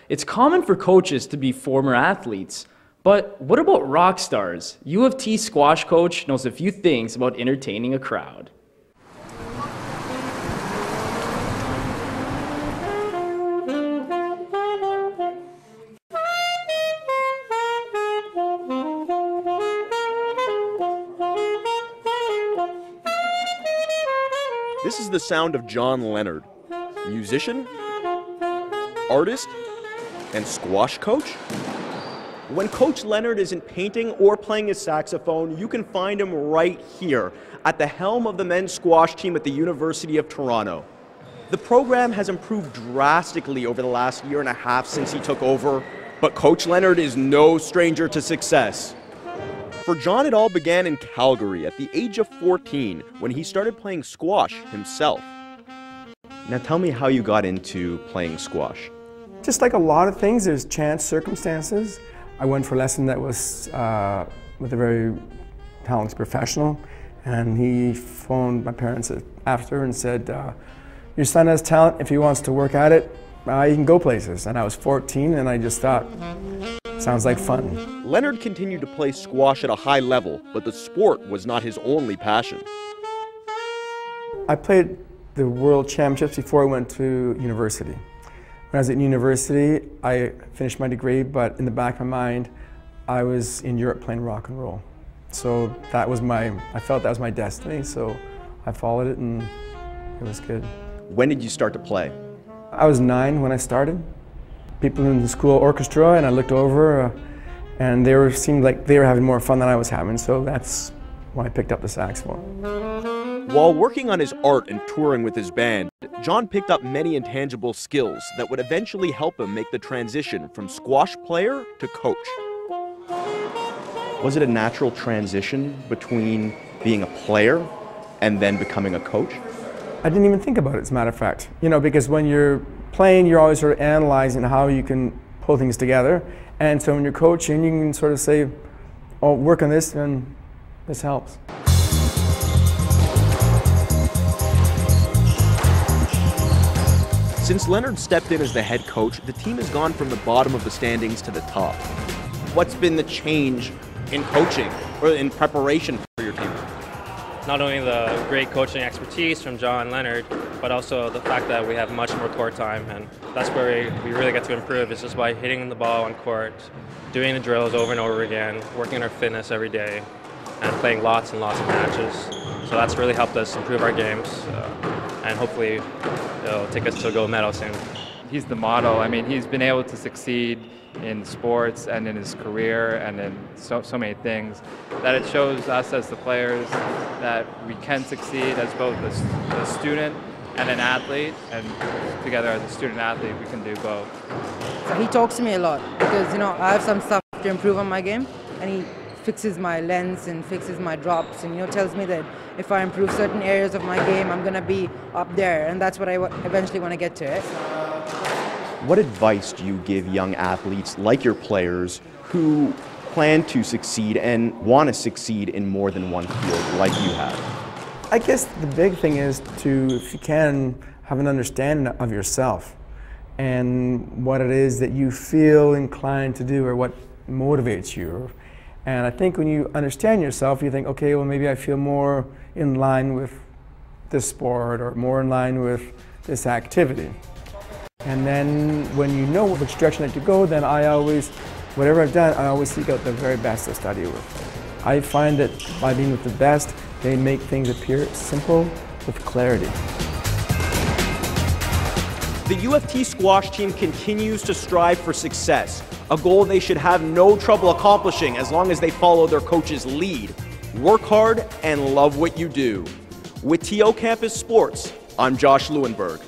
It's common for coaches to be former athletes, but what about rock stars? U of T squash coach knows a few things about entertaining a crowd. This is the sound of John Leonard, musician, artist, and squash coach. When Coach Leonard isn't painting or playing his saxophone, you can find him right here at the helm of the men's squash team at the University of Toronto. The program has improved drastically over the last year and a half since he took over, but Coach Leonard is no stranger to success. For John, it all began in Calgary at the age of 14 when he started playing squash himself. Now tell me how you got into playing squash. Just like a lot of things, there's chance, circumstances. I went for a lesson that was with a very talented professional, and he phoned my parents after and said, your son has talent. If he wants to work at it, he can go places. And I was 14 and I just thought, sounds like fun. Leonard continued to play squash at a high level, but the sport was not his only passion. I played the World Championships before I went to university. When I was at university, I finished my degree, but in the back of my mind, I was in Europe playing rock and roll. So that was I felt that was my destiny, so I followed it and it was good. When did you start to play? I was 9 when I started. People in the school orchestra, and I looked over and seemed like they were having more fun than I was having, so that's when I picked up the saxophone. While working on his art and touring with his band, John picked up many intangible skills that would eventually help him make the transition from squash player to coach. Was it a natural transition between being a player and then becoming a coach? I didn't even think about it, as a matter of fact. You know, because when you're playing, you're always sort of analyzing how you can pull things together. And so when you're coaching, you can sort of say, oh, work on this and this helps. Since Leonard stepped in as the head coach, the team has gone from the bottom of the standings to the top. What's been the change in coaching or in preparation for your team? Not only the great coaching expertise from John Leonard, but also the fact that we have much more court time, and that's where we really get to improve. It's just by hitting the ball on court, doing the drills over and over again, working on our fitness every day, and playing lots and lots of matches. So that's really helped us improve our games, and hopefully it'll take us to a gold medal soon. He's the model. I mean, he's been able to succeed in sports and in his career and in so many things, that it shows us as the players that we can succeed as both a student and an athlete, and together as a student athlete we can do both. So he talks to me a lot because, you know, I have some stuff to improve on my game, and he fixes my lens and fixes my drops, and, you know, tells me that if I improve certain areas of my game, I'm going to be up there, and that's what I eventually want to get to. What advice do you give young athletes like your players who plan to succeed and want to succeed in more than one field like you have? I guess the big thing is to, if you can, have an understanding of yourself and what it is that you feel inclined to do or what motivates you. And I think when you understand yourself, you think, okay, well, maybe I feel more in line with this sport or more in line with this activity. And then when you know which direction to go, then whatever I've done, I always seek out the very best to study with. I find that by being with the best, they make things appear simple with clarity. The U of T squash team continues to strive for success, a goal they should have no trouble accomplishing as long as they follow their coach's lead. Work hard and love what you do. With TO Campus Sports, I'm Josh Lewinberg.